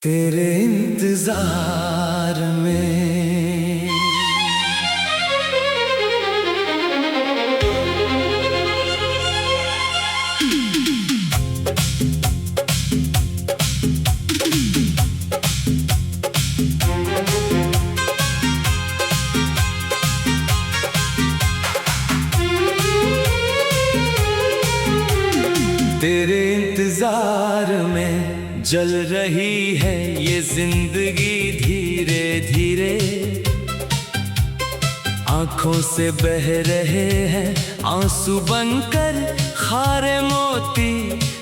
तेरे इंतजार में तेरे इंतजार में जल रही है ये जिंदगी धीरे धीरे। आंखों से बह रहे हैं आंसू बनकर खारे मोती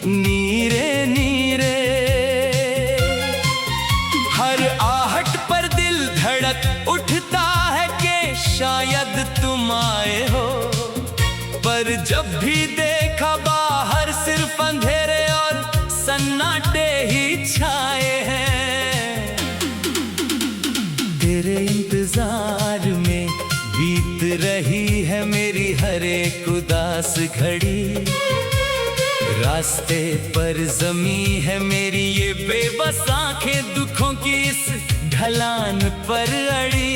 नीरे नीरे। हर आहट पर दिल धड़क उठता है कि शायद तुम आए हो, पर जब भी देखा बाहर सिर्फ अंधेरे और सन्नाटे ही छाए हैं। तेरे इंतजार में बीत रही है मेरी हर एक उदास घड़ी। रास्ते पर जमी है मेरी ये बेबस आंखें दुखों की इस ढलान पर अड़ी।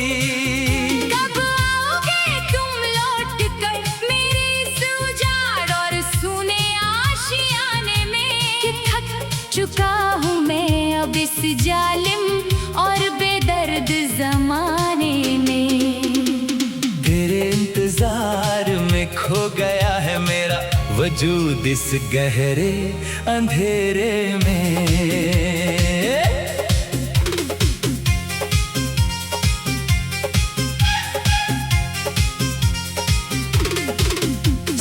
चुका हूँ मैं अब इस जालिम और बेदर्द जमाने में। तेरे इंतजार में खो गया है मेरा वजूद इस गहरे अंधेरे में।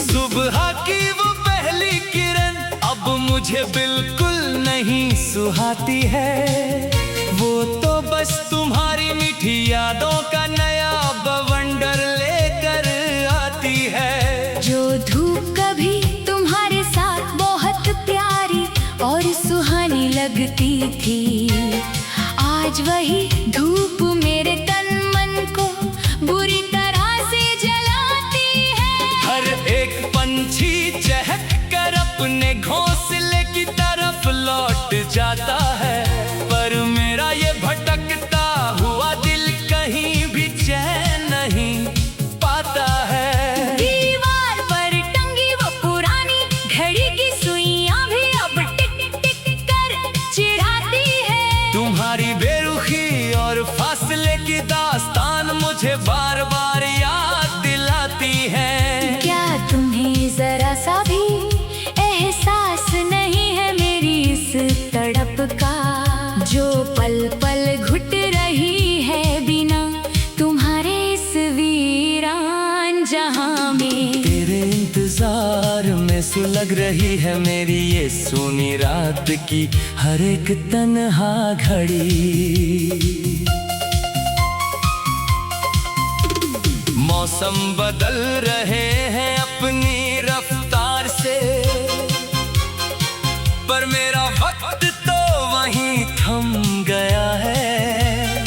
सुबह की वो पहली किरण अब मुझे बिल्कुल नहीं सुहाती है। वो तो बस तुम्हारी मीठी यादों का नया बवंडर लेकर आती है। जो धूप कभी तुम्हारे साथ बहुत प्यारी और सुहानी लगती थी, आज वही धूप मेरे तन मन को बुरी तरह से जलाती है। हर एक पंछी चहक कर अपने घोंसले की तरफ लौट जाता है, पर मेरा ये भटकता हुआ दिल कहीं भी चैन नहीं पाता है। दीवार पर टंगी वो पुरानी घड़ी की सुइयां भी अब टिक टिक कर चिढ़ाती है। तुम्हारी बेरुखी और फासले की दास्तान मुझे बार बार याद दिलाती है। क्या तुम्हें जरा सा भी एहसास नहीं है मेरी इस तड़प का, जो पल पल घुट रही है बिना तुम्हारे इस वीरान जहां में। तेरे इंतजार में सुलग रही है मेरी ये सूनी रात की हर एक तन्हा घड़ी। मौसम बदल रहे हैं अपनी रफ्तार से, पर मेरा वक्त तो वहीं थम गया है।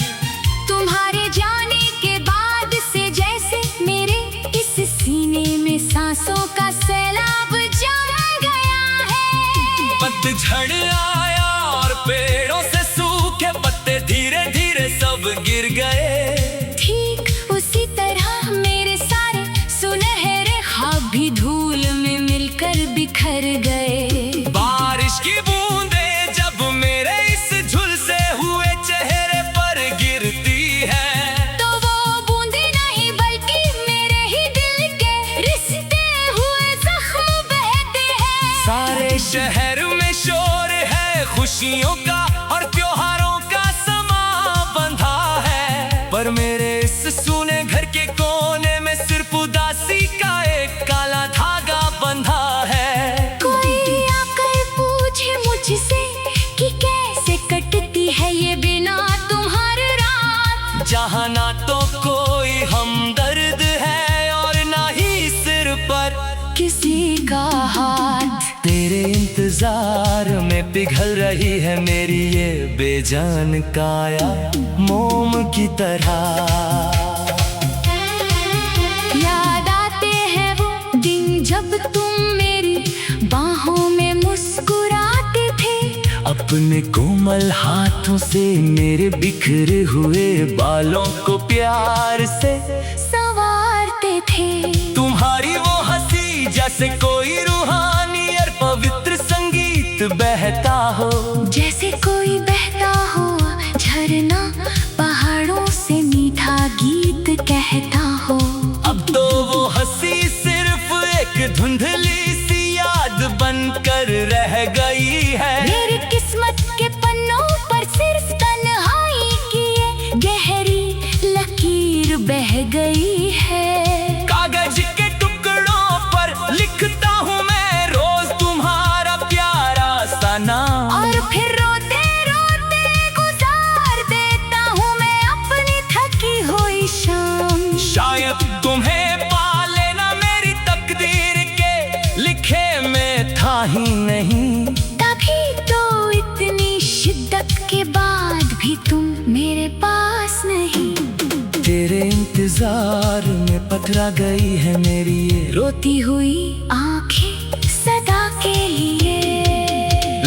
तुम्हारे जाने के बाद से जैसे मेरे इस सीने में सांसों का सैलाब जम गया है। पतझड़ आया और पेड़ों से सूखे पत्ते धीरे धीरे सब गिर गए। ठीक उसी तरह मेरे सारे सुनहरे ख्वाब भी धूल में मिलकर बिखर गए। बारिश की बूंदें जब मेरे इस झुलसे हुए चेहरे पर गिरती है, तो वो बूंदे नहीं बल्कि मेरे ही दिल के रिश्ते हुए जख्म बहते हैं। सारे शहर में शोर है खुशियों का और त्योहारों का समा बंधा है, पर मेरे इस सूने घर के कोने में सिर्फ उदासी का एक काला धागा बंधा है। कोई आकर पूछे मुझसे कि कैसे कटती है ये बिना तुम्हारी रात, जहाँ ना तो कोई हमदर्द है और ना ही सिर पर किसी का हाथ। तेरे इंतजार में पिघल रही है मेरी ये बेजान काया मोम की तरह। याद आते हैं वो दिन जब तुम मेरी बाहों में मुस्कुराते थे। अब अपने कोमल हाथों से मेरे बिखरे हुए बालों को प्यार से संवारते थे। तुम्हारी वो हंसी जैसे कोई रूहानी और पवित्र संगीत बहता हो, जैसे कोई बहता हो झरना पहाड़ों से मीठा गीत कहता हो। अब तो वो हंसी सिर्फ एक धुंधली सी याद बनकर रह गई है। मेरी किस्मत के पन्नों पर सिर्फ तन्हाई की ये गहरी लकीर बह गई है। कागज के टुकड़ों पर लिखता हूँ मैं रोज तुम्हारा प्यारा सा नाम, और फिर रोते रोते गुजार देता हूँ मैं अपनी थकी हुई शाम। शायद तुम्हें पा लेना मेरी तकदीर के लिखे में था ही नहीं। तभी तो इतनी शिद्दत के बाद भी तुम मेरे पास नहीं। तेरे इंतजार में पथरा गई है मेरी ये रोती हुई आंखें सदा के लिए।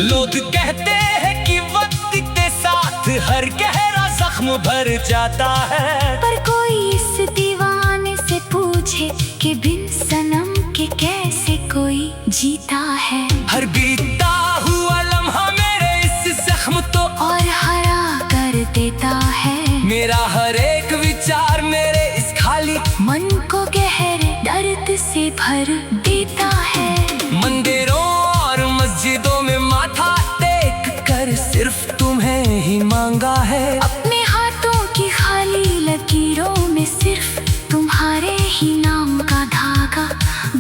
लोग कहते हैं कि वक्त के साथ हर गहरा जख्म भर जाता है, पर कोई इस दीवाने से पूछे कि बिन सनम के कैसे कोई जीता है। हर बीतता हुआ लम्हा मेरे इस जख्म तो और हरा कर देता है। मेरा हर एक विचार मेरे इस खाली मन को गहरे दर्द से भर देता है। मंदिरों और मस्जिदों में माथा टेक कर सिर्फ तुम्हें ही मांगा है। अपने हाथों की खाली लकीरों में सिर्फ तुम्हारे ही नाम का धागा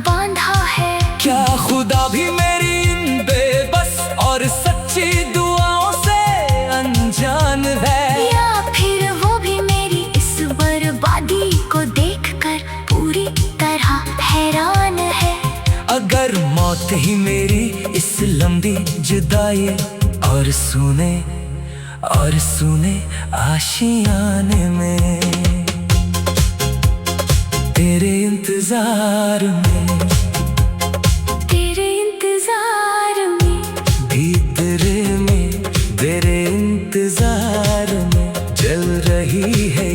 बांधा है। क्या खुदा भी मेरी इन बेबस और सच्ची दुआओं से अनजान है, या फिर वो भी मेरी इस बर्बादी को देखकर पूरी तरह हैरान है। अगर मौत ही मेरी इस लंबी जुदाई और सुने आशियाने में, तेरे इंतजार में भीतरे में तेरे इंतजार में जल रही है